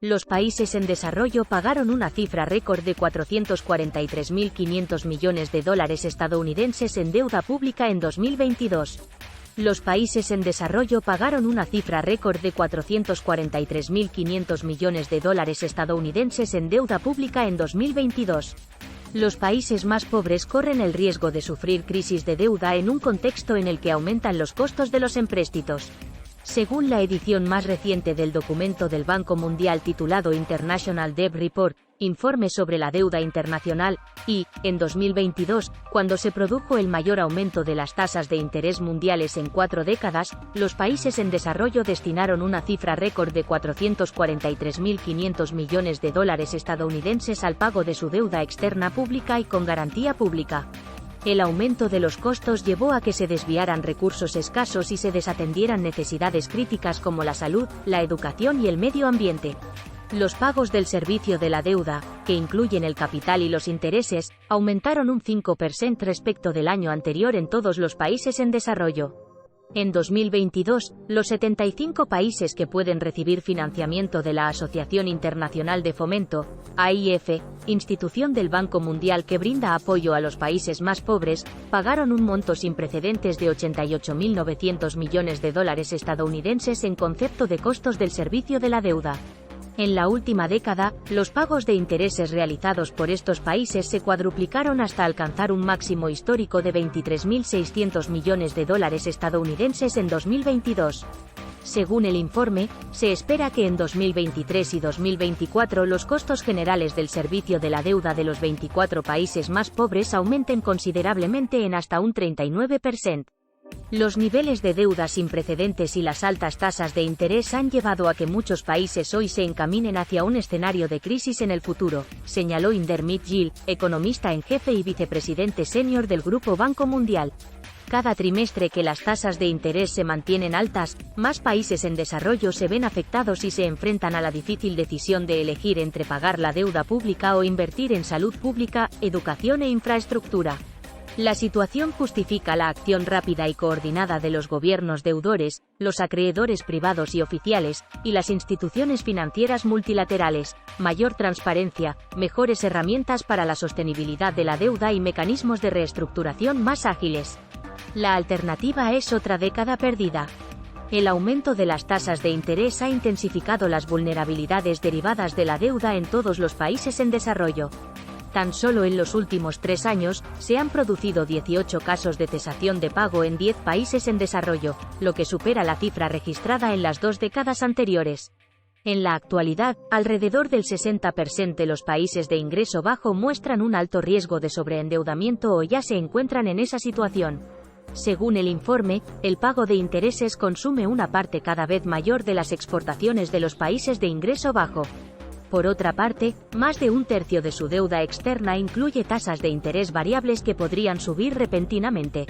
Los países en desarrollo pagaron una cifra récord de 443.500 millones de dólares estadounidenses en deuda pública en 2022. Los países en desarrollo pagaron una cifra récord de 443.500 millones de dólares estadounidenses en deuda pública en 2022. Los países más pobres corren el riesgo de sufrir crisis de deuda en un contexto en el que aumentan los costos de los empréstitos. Según la edición más reciente del documento del Banco Mundial titulado International Debt Report, Informe sobre la deuda internacional, en 2022, cuando se produjo el mayor aumento de las tasas de interés mundiales en 4 décadas, los países en desarrollo destinaron una cifra récord de 443.500 millones de dólares estadounidenses al pago de su deuda externa pública y con garantía pública. El aumento de los costos llevó a que se desviaran recursos escasos y se desatendieran necesidades críticas como la salud, la educación y el medio ambiente. Los pagos del servicio de la deuda, que incluyen el capital y los intereses, aumentaron un 5% respecto del año anterior en todos los países en desarrollo. En 2022, los 75 países que pueden recibir financiamiento de la Asociación Internacional de Fomento, AIF, institución del Banco Mundial que brinda apoyo a los países más pobres, pagaron un monto sin precedentes de 88.900 millones de dólares estadounidenses en concepto de costos del servicio de la deuda. En la última década, los pagos de intereses realizados por estos países se cuadruplicaron hasta alcanzar un máximo histórico de 23.600 millones de dólares estadounidenses en 2022. Según el informe, se espera que en 2023 y 2024 los costos generales del servicio de la deuda de los 24 países más pobres aumenten considerablemente en hasta un 39%. Los niveles de deuda sin precedentes y las altas tasas de interés han llevado a que muchos países hoy se encaminen hacia un escenario de crisis en el futuro, señaló Indermit Gill, economista en jefe y vicepresidente senior del Grupo Banco Mundial. Cada trimestre que las tasas de interés se mantienen altas, más países en desarrollo se ven afectados y se enfrentan a la difícil decisión de elegir entre pagar la deuda pública o invertir en salud pública, educación e infraestructura. La situación justifica la acción rápida y coordinada de los gobiernos deudores, los acreedores privados y oficiales, y las instituciones financieras multilaterales, mayor transparencia, mejores herramientas para la sostenibilidad de la deuda y mecanismos de reestructuración más ágiles. La alternativa es otra década perdida. El aumento de las tasas de interés ha intensificado las vulnerabilidades derivadas de la deuda en todos los países en desarrollo. Tan solo en los últimos 3 años, se han producido 18 casos de cesación de pago en 10 países en desarrollo, lo que supera la cifra registrada en las 2 décadas anteriores. En la actualidad, alrededor del 60% de los países de ingreso bajo muestran un alto riesgo de sobreendeudamiento o ya se encuentran en esa situación. Según el informe, el pago de intereses consume una parte cada vez mayor de las exportaciones de los países de ingreso bajo. Por otra parte, más de un tercio de su deuda externa incluye tasas de interés variables que podrían subir repentinamente.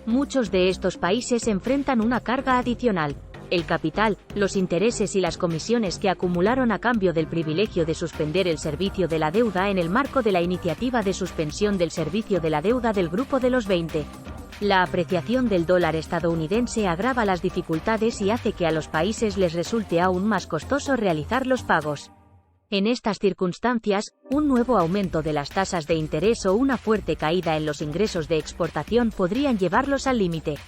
Muchos de estos países enfrentan una carga adicional: el capital, los intereses y las comisiones que acumularon a cambio del privilegio de suspender el servicio de la deuda en el marco de la iniciativa de suspensión del servicio de la deuda del Grupo de los 20. La apreciación del dólar estadounidense agrava las dificultades y hace que a los países les resulte aún más costoso realizar los pagos. En estas circunstancias, un nuevo aumento de las tasas de interés o una fuerte caída en los ingresos de exportación podrían llevarlos al límite.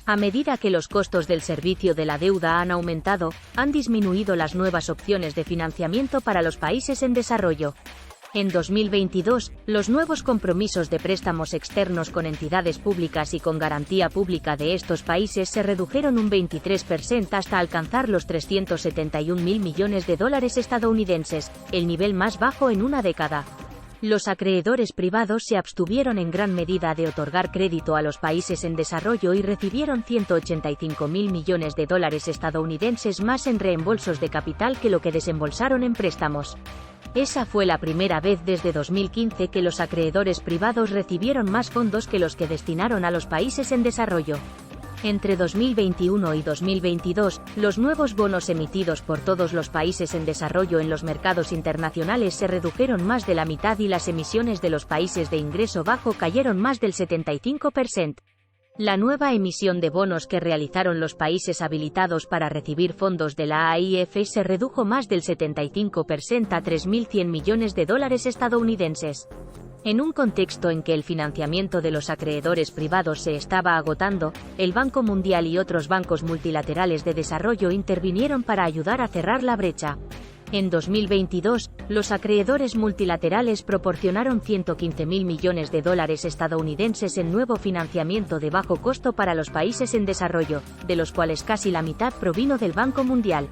A medida que los costos del servicio de la deuda han aumentado, han disminuido las nuevas opciones de financiamiento para los países en desarrollo. En 2022, los nuevos compromisos de préstamos externos con entidades públicas y con garantía pública de estos países se redujeron un 23% hasta alcanzar los 371.000 millones de dólares estadounidenses, el nivel más bajo en una década. Los acreedores privados se abstuvieron en gran medida de otorgar crédito a los países en desarrollo y recibieron 185.000 millones de dólares estadounidenses más en reembolsos de capital que lo que desembolsaron en préstamos. Esa fue la primera vez desde 2015 que los acreedores privados recibieron más fondos que los que destinaron a los países en desarrollo. Entre 2021 y 2022, los nuevos bonos emitidos por todos los países en desarrollo en los mercados internacionales se redujeron más de la mitad y las emisiones de los países de ingreso bajo cayeron más del 75%. La nueva emisión de bonos que realizaron los países habilitados para recibir fondos de la AIF se redujo más del 75% a 3.100 millones de dólares estadounidenses. En un contexto en que el financiamiento de los acreedores privados se estaba agotando, el Banco Mundial y otros bancos multilaterales de desarrollo intervinieron para ayudar a cerrar la brecha. En 2022, los acreedores multilaterales proporcionaron 115.000 millones de dólares estadounidenses en nuevo financiamiento de bajo costo para los países en desarrollo, de los cuales casi la mitad provino del Banco Mundial.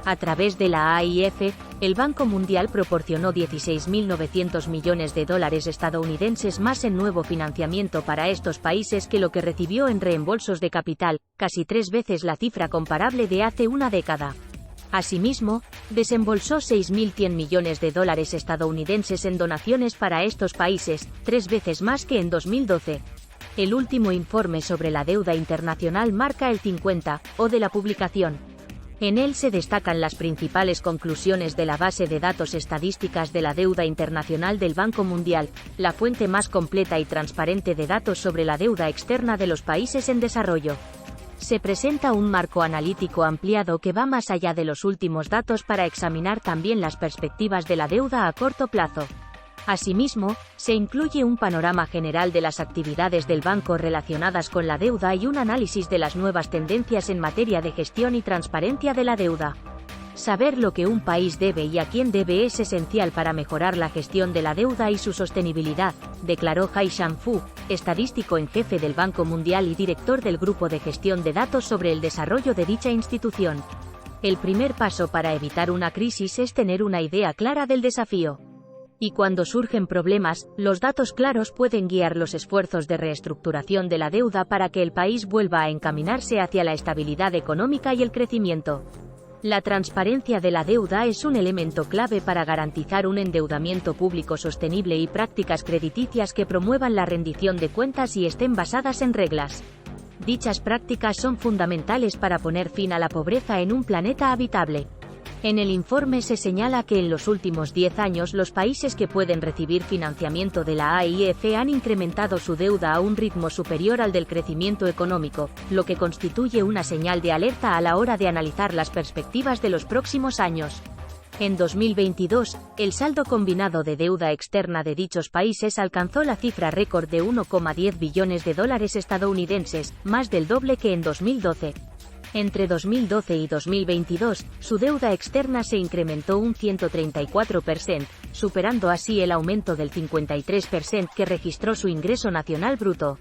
A través de la AIF, el Banco Mundial proporcionó 16.900 millones de dólares estadounidenses más en nuevo financiamiento para estos países que lo que recibió en reembolsos de capital, casi 3 veces la cifra comparable de hace una década. Asimismo, desembolsó 6.100 millones de dólares estadounidenses en donaciones para estos países, 3 veces más que en 2012. El último informe sobre la deuda internacional marca el 50, de la publicación. En él se destacan las principales conclusiones de la base de datos estadísticas de la deuda internacional del Banco Mundial, la fuente más completa y transparente de datos sobre la deuda externa de los países en desarrollo. Se presenta un marco analítico ampliado que va más allá de los últimos datos para examinar también las perspectivas de la deuda a corto plazo. Asimismo, se incluye un panorama general de las actividades del banco relacionadas con la deuda y un análisis de las nuevas tendencias en materia de gestión y transparencia de la deuda. Saber lo que un país debe y a quién debe es esencial para mejorar la gestión de la deuda y su sostenibilidad, declaró Hai-Shan Fu, estadístico en jefe del Banco Mundial y director del Grupo de Gestión de Datos sobre el Desarrollo de dicha institución. El primer paso para evitar una crisis es tener una idea clara del desafío. Y cuando surgen problemas, los datos claros pueden guiar los esfuerzos de reestructuración de la deuda para que el país vuelva a encaminarse hacia la estabilidad económica y el crecimiento. La transparencia de la deuda es un elemento clave para garantizar un endeudamiento público sostenible y prácticas crediticias que promuevan la rendición de cuentas y estén basadas en reglas. Dichas prácticas son fundamentales para poner fin a la pobreza en un planeta habitable. En el informe se señala que en los últimos 10 años los países que pueden recibir financiamiento de la AIF han incrementado su deuda a un ritmo superior al del crecimiento económico, lo que constituye una señal de alerta a la hora de analizar las perspectivas de los próximos años. En 2022, el saldo combinado de deuda externa de dichos países alcanzó la cifra récord de 1,10 billones de dólares estadounidenses, más del doble que en 2012. Entre 2012 y 2022, su deuda externa se incrementó un 134%, superando así el aumento del 53% que registró su ingreso nacional bruto.